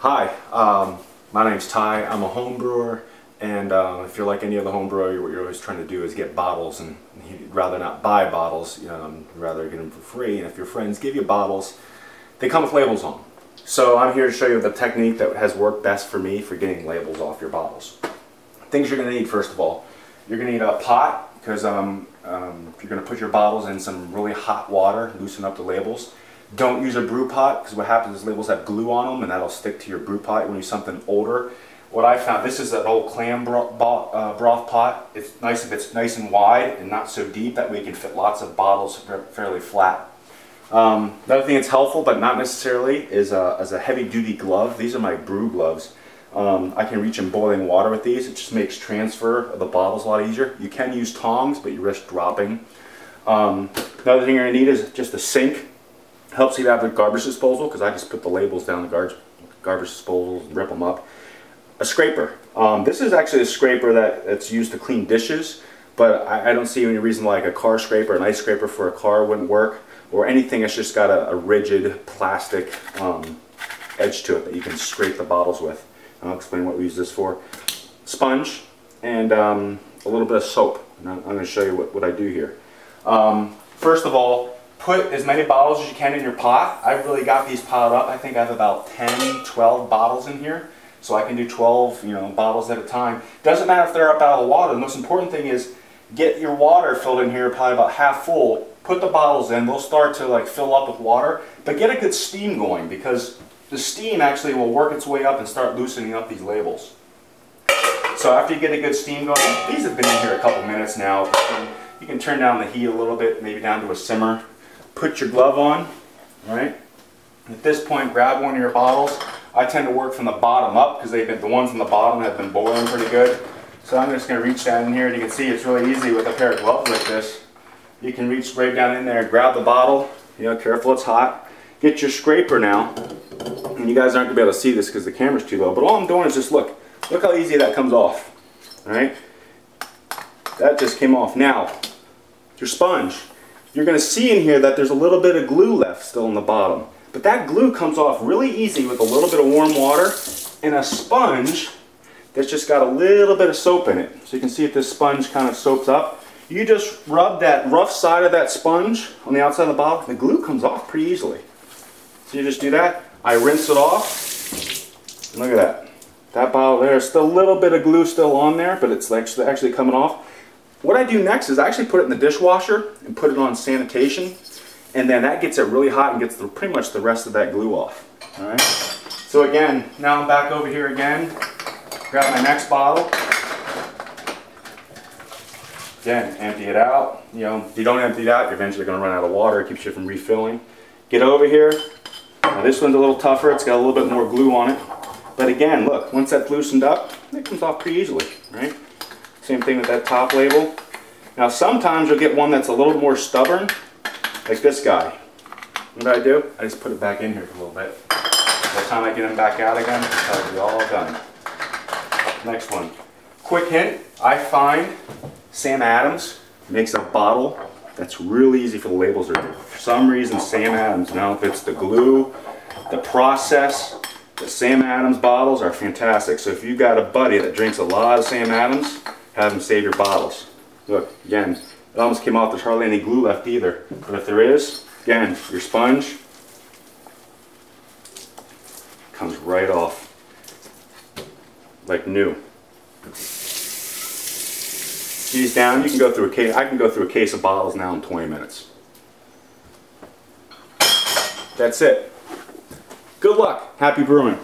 Hi, my name's Ty. I'm a home brewer, and if you're like any other home brewer, what you're always trying to do is get bottles, and you'd rather not buy bottles, you'd rather get them for free. And if your friends give you bottles, they come with labels on them. So I'm here to show you the technique that has worked best for me for getting labels off your bottles. Things you're going to need, first of all, you're going to need a pot, because you're going to put your bottles in some really hot water, loosen up the labels. Don't use a brew pot, because what happens is labels have glue on them and that'll stick to your brew pot. You want to use something older. What I found, this is an old clam broth pot. It's nice if it's nice and wide and not so deep, that way you can fit lots of bottles fairly flat. The other thing that's helpful, but not necessarily, is a heavy duty glove. These are my brew gloves. I can reach in boiling water with these. It just makes transfer of the bottles a lot easier. You can use tongs, but you risk dropping. Another thing you're going to need is just a sink. Helps you have the garbage disposal, because I just put the labels down the garbage disposal and rip them up. A scraper. This is actually a scraper that's used to clean dishes, but I don't see any reason why like a car scraper, an ice scraper for a car wouldn't work, or anything that's just got a rigid plastic edge to it that you can scrape the bottles with. And I'll explain what we use this for. Sponge and a little bit of soap. And I'm going to show you what I do here. First of all, put as many bottles as you can in your pot. I've really got these piled up. I think I have about 10, 12 bottles in here. So I can do 12, bottles at a time. Doesn't matter if they're up out of the water. The most important thing is get your water filled in here, probably about half full. Put the bottles in. They'll start to like fill up with water. But get a good steam going, because the steam actually will work its way up and start loosening up these labels. So after you get a good steam going, these have been in here a couple minutes now. You can turn down the heat a little bit, maybe down to a simmer. Put your glove on, right? At this point, grab one of your bottles. I tend to work from the bottom up, because the ones on the bottom have been boiling pretty good. So I'm just going to reach down in here, and you can see it's really easy with a pair of gloves like this. You can reach right down in there, grab the bottle, careful it's hot. Get your scraper now, and you guys aren't going to be able to see this because the camera's too low, but all I'm doing is just look how easy that comes off, all right? That just came off. Now, your sponge. You're going to see in here that there's a little bit of glue left still in the bottom. But that glue comes off really easy with a little bit of warm water and a sponge that's just got a little bit of soap in it. So you can see if this sponge kind of soaks up. You just rub that rough side of that sponge on the outside of the bottle. The glue comes off pretty easily. So you just do that. I rinse it off. And look at that. That bottle, there's still a little bit of glue still on there, but it's actually coming off. What I do next is I actually put it in the dishwasher and put it on sanitation, and then that gets it really hot and gets pretty much the rest of that glue off. All right. So again, now I'm back over here again. Grab my next bottle. Again, empty it out. If you don't empty it out, you're eventually going to run out of water. It keeps you from refilling. Get over here. Now this one's a little tougher. It's got a little bit more glue on it. But again, look, once that's loosened up, it comes off pretty easily, right? Same thing with that top label. Now sometimes you'll get one that's a little more stubborn, like this guy. What do? I just put it back in here for a little bit. By the time I get them back out again, it'll be all done. Next one. Quick hint, I find Sam Adams makes a bottle that's really easy for the labels to read. For some reason, Sam Adams, now if it's the glue, the process, the Sam Adams bottles are fantastic. So if you've got a buddy that drinks a lot of Sam Adams, have them save your bottles. Look, again, it almost came off. There's hardly any glue left either. But if there is, again, your sponge comes right off like new. These down, you can go through a case. I can go through a case of bottles now in 20 minutes. That's it. Good luck. Happy brewing.